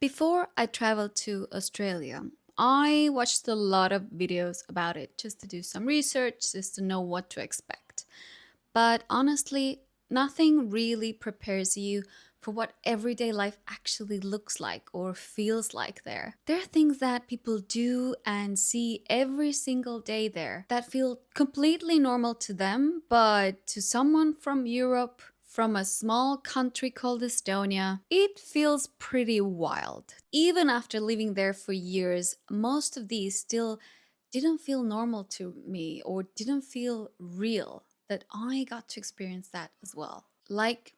Before I traveled to Australia, I watched a lot of videos about it just to do some research, just to know what to expect. But honestly, nothing really prepares you for what everyday life actually looks like or feels like there. There are things that people do and see every single day there that feel completely normal to them, but to someone from Europe, from a small country called Estonia, it feels pretty wild. Even after living there for years, most of these still didn't feel normal to me or didn't feel real that I got to experience that as well. Like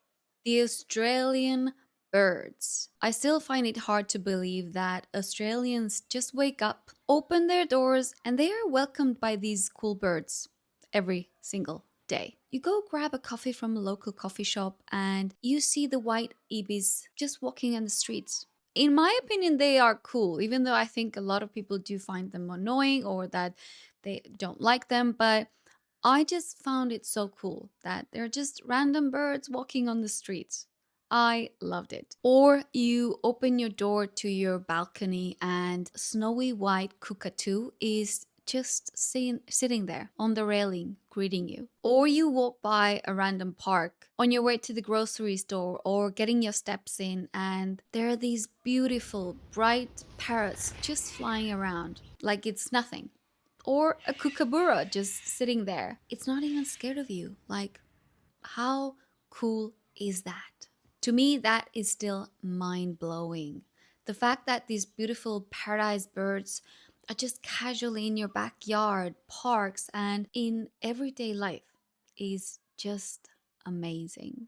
the Australian birds. I still find it hard to believe that Australians just wake up, open their doors, and they are welcomed by these cool birds every single day. You go grab a coffee from a local coffee shop and you see the white ibis just walking on the streets. In my opinion, they are cool, even though I think a lot of people do find them annoying or that they don't like them. But I just found it so cool that they're just random birds walking on the streets. I loved it. Or you open your door to your balcony and snowy white cockatoo is just sitting there on the railing greeting you. Or you walk by a random park on your way to the grocery store or getting your steps in, and there are these beautiful, bright parrots just flying around like it's nothing. Or a kookaburra just sitting there. It's not even scared of you. Like, how cool is that? To me, that is still mind blowing. The fact that these beautiful paradise birds are just casually in your backyard, parks, and in everyday life is just amazing.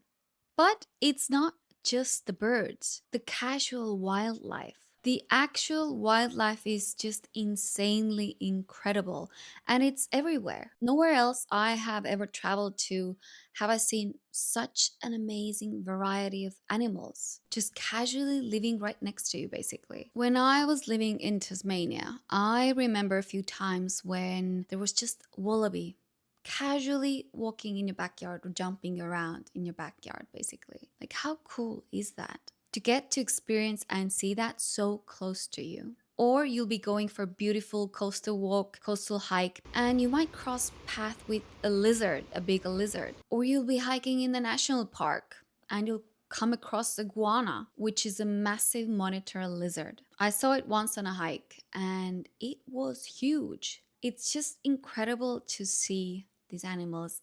But it's not just the birds, the casual wildlife. The actual wildlife is just insanely incredible and it's everywhere. Nowhere else I have ever traveled to have I seen such an amazing variety of animals just casually living right next to you, basically. When I was living in Tasmania, I remember a few times when there was just wallaby casually walking in your backyard or jumping around in your backyard, basically. Like, how cool is that? To get to experience and see that so close to you. Or you'll be going for a beautiful coastal walk, coastal hike, and you might cross path with a lizard, a big lizard. Or you'll be hiking in the national park and you'll come across iguana, which is a massive monitor lizard. I saw it once on a hike and it was huge. It's just incredible to see these animals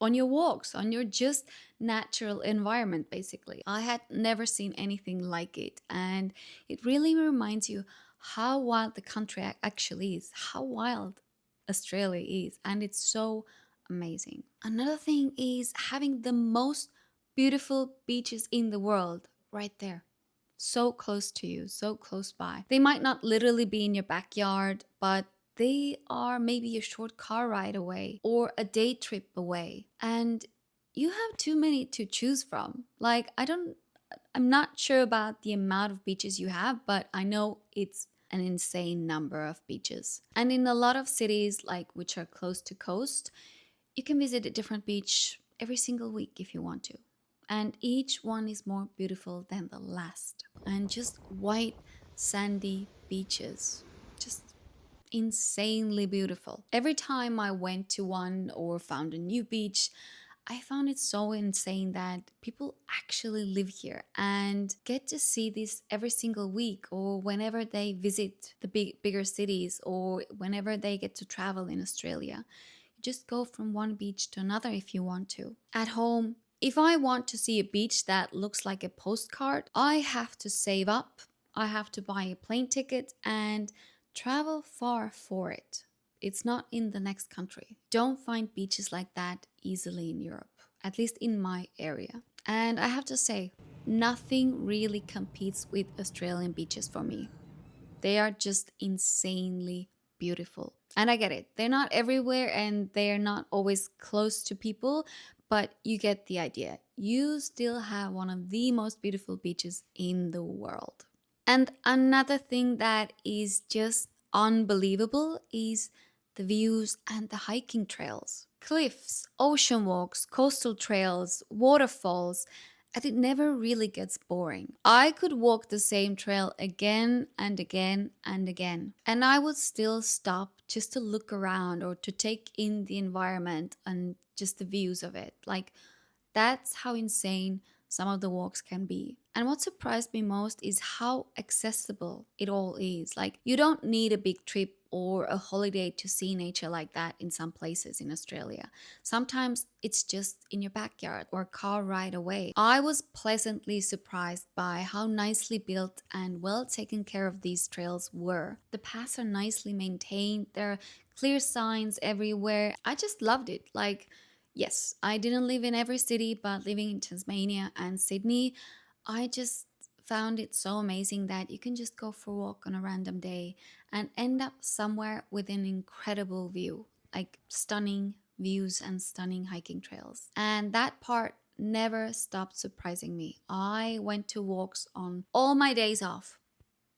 on your walks, on your just natural environment, basically. I had never seen anything like it, and it really reminds you how wild the country actually is, how wild Australia is, and it's so amazing. Another thing is having the most beautiful beaches in the world right there. So close to you, so close by. They might not literally be in your backyard, but they are maybe a short car ride away or a day trip away. And you have too many to choose from. Like, I'm not sure about the amount of beaches you have, but I know it's an insane number of beaches. And in a lot of cities, like which are close to coast, you can visit a different beach every single week if you want to. And each one is more beautiful than the last. And just white, sandy beaches. Just insanely beautiful. Every time I went to one or found a new beach, I found it so insane that people actually live here and get to see this every single week or whenever they visit the bigger cities or whenever they get to travel in Australia. You just go from one beach to another if you want to. At home, if I want to see a beach that looks like a postcard, I have to save up, I have to buy a plane ticket and travel far for it. It's not in the next country. Don't find beaches like that easily in Europe, at least in my area. And I have to say, nothing really competes with Australian beaches for me. They are just insanely beautiful. And I get it. They're not everywhere and they're not always close to people, but you get the idea. You still have one of the most beautiful beaches in the world. And another thing that is just unbelievable is the views and the hiking trails. Cliffs, ocean walks, coastal trails, waterfalls, and it never really gets boring. I could walk the same trail again and again and again, and I would still stop just to look around or to take in the environment and just the views of it. Like, that's how insane some of the walks can be. And what surprised me most is how accessible it all is. Like, you don't need a big trip or a holiday to see nature like that in some places in Australia. Sometimes it's just in your backyard or a car ride away. I was pleasantly surprised by how nicely built and well taken care of these trails were. The paths are nicely maintained, there are clear signs everywhere. I just loved it. Like, yes, I didn't live in every city, but living in Tasmania and Sydney, I just found it so amazing that you can just go for a walk on a random day and end up somewhere with an incredible view, like stunning views and stunning hiking trails. And that part never stopped surprising me. I went to walks on all my days off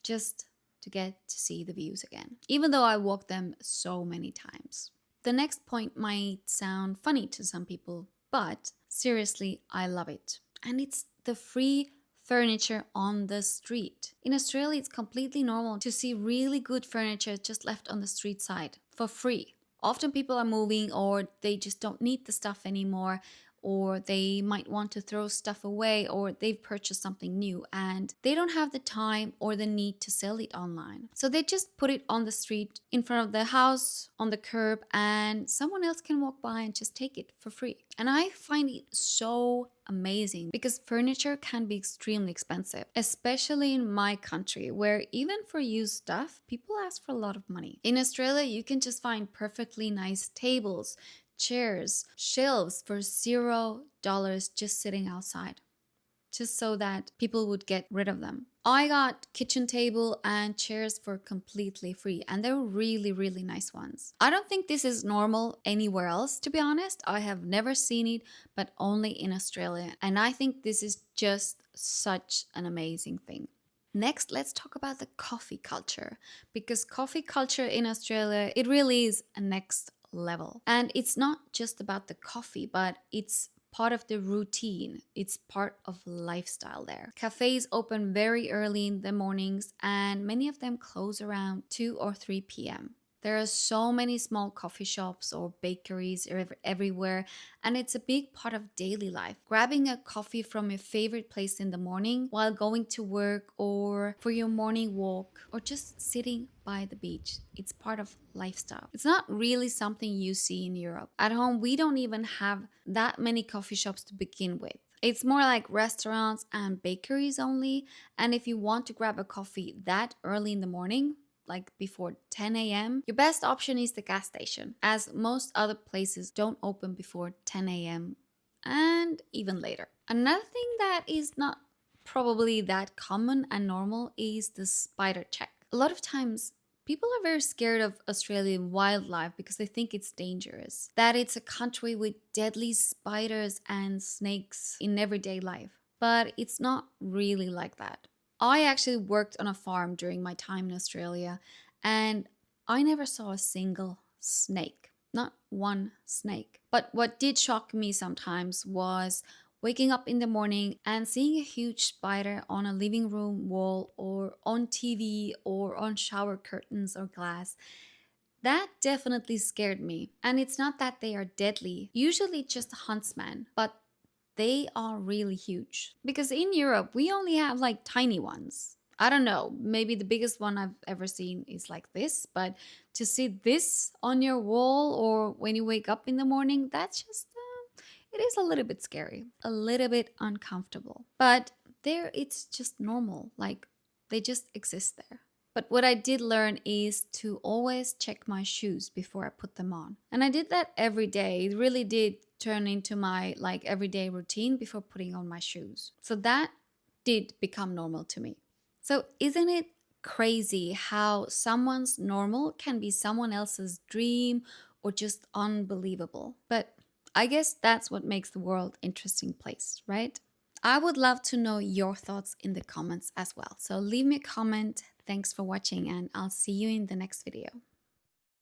just to get to see the views again, even though I walked them so many times. The next point might sound funny to some people, but seriously, I love it. And it's the free furniture on the street. In Australia, it's completely normal to see really good furniture just left on the street side for free. Often people are moving or they just don't need the stuff anymore, or they might want to throw stuff away, or they've purchased something new and they don't have the time or the need to sell it online. So they just put it on the street in front of the house, on the curb, and someone else can walk by and just take it for free. And I find it so amazing because furniture can be extremely expensive, especially in my country where even for used stuff, people ask for a lot of money. In Australia, you can just find perfectly nice tables, chairs, shelves for $0 just sitting outside, just so that people would get rid of them. I got kitchen table and chairs for completely free, and they're really, really nice ones. I don't think this is normal anywhere else, to be honest. I have never seen it, but only in Australia. And I think this is just such an amazing thing. Next, let's talk about the coffee culture, because coffee culture in Australia, it really is a next level. And it's not just about the coffee, but it's part of the routine. It's part of lifestyle there. Cafes open very early in the mornings and many of them close around 2 or 3 p.m. There are so many small coffee shops or bakeries everywhere, and it's a big part of daily life. Grabbing a coffee from your favorite place in the morning while going to work or for your morning walk or just sitting by the beach, it's part of lifestyle. It's not really something you see in Europe. At home, we don't even have that many coffee shops to begin with. It's more like restaurants and bakeries only, and if you want to grab a coffee that early in the morning, like before 10 a.m., your best option is the gas station, as most other places don't open before 10 a.m. and even later. Another thing that is not probably that common and normal is the spider check. A lot of times, people are very scared of Australian wildlife because they think it's dangerous, that it's a country with deadly spiders and snakes in everyday life. But it's not really like that. I actually worked on a farm during my time in Australia, and I never saw a single snake. Not one snake. But what did shock me sometimes was waking up in the morning and seeing a huge spider on a living room wall or on TV or on shower curtains or glass. That definitely scared me. And it's not that they are deadly. Usually just a huntsman, but they are really huge. Because in Europe, we only have like tiny ones. I don't know, maybe the biggest one I've ever seen is like this, but to see this on your wall or when you wake up in the morning, that's just, it is a little bit scary, a little bit uncomfortable. But there, it's just normal, like they just exist there. But what I did learn is to always check my shoes before I put them on. And I did that every day. It really did turn into my like everyday routine before putting on my shoes. So that did become normal to me. So isn't it crazy how someone's normal can be someone else's dream or just unbelievable? But I guess that's what makes the world an interesting place, right? I would love to know your thoughts in the comments as well. So leave me a comment. Thanks for watching, and I'll see you in the next video.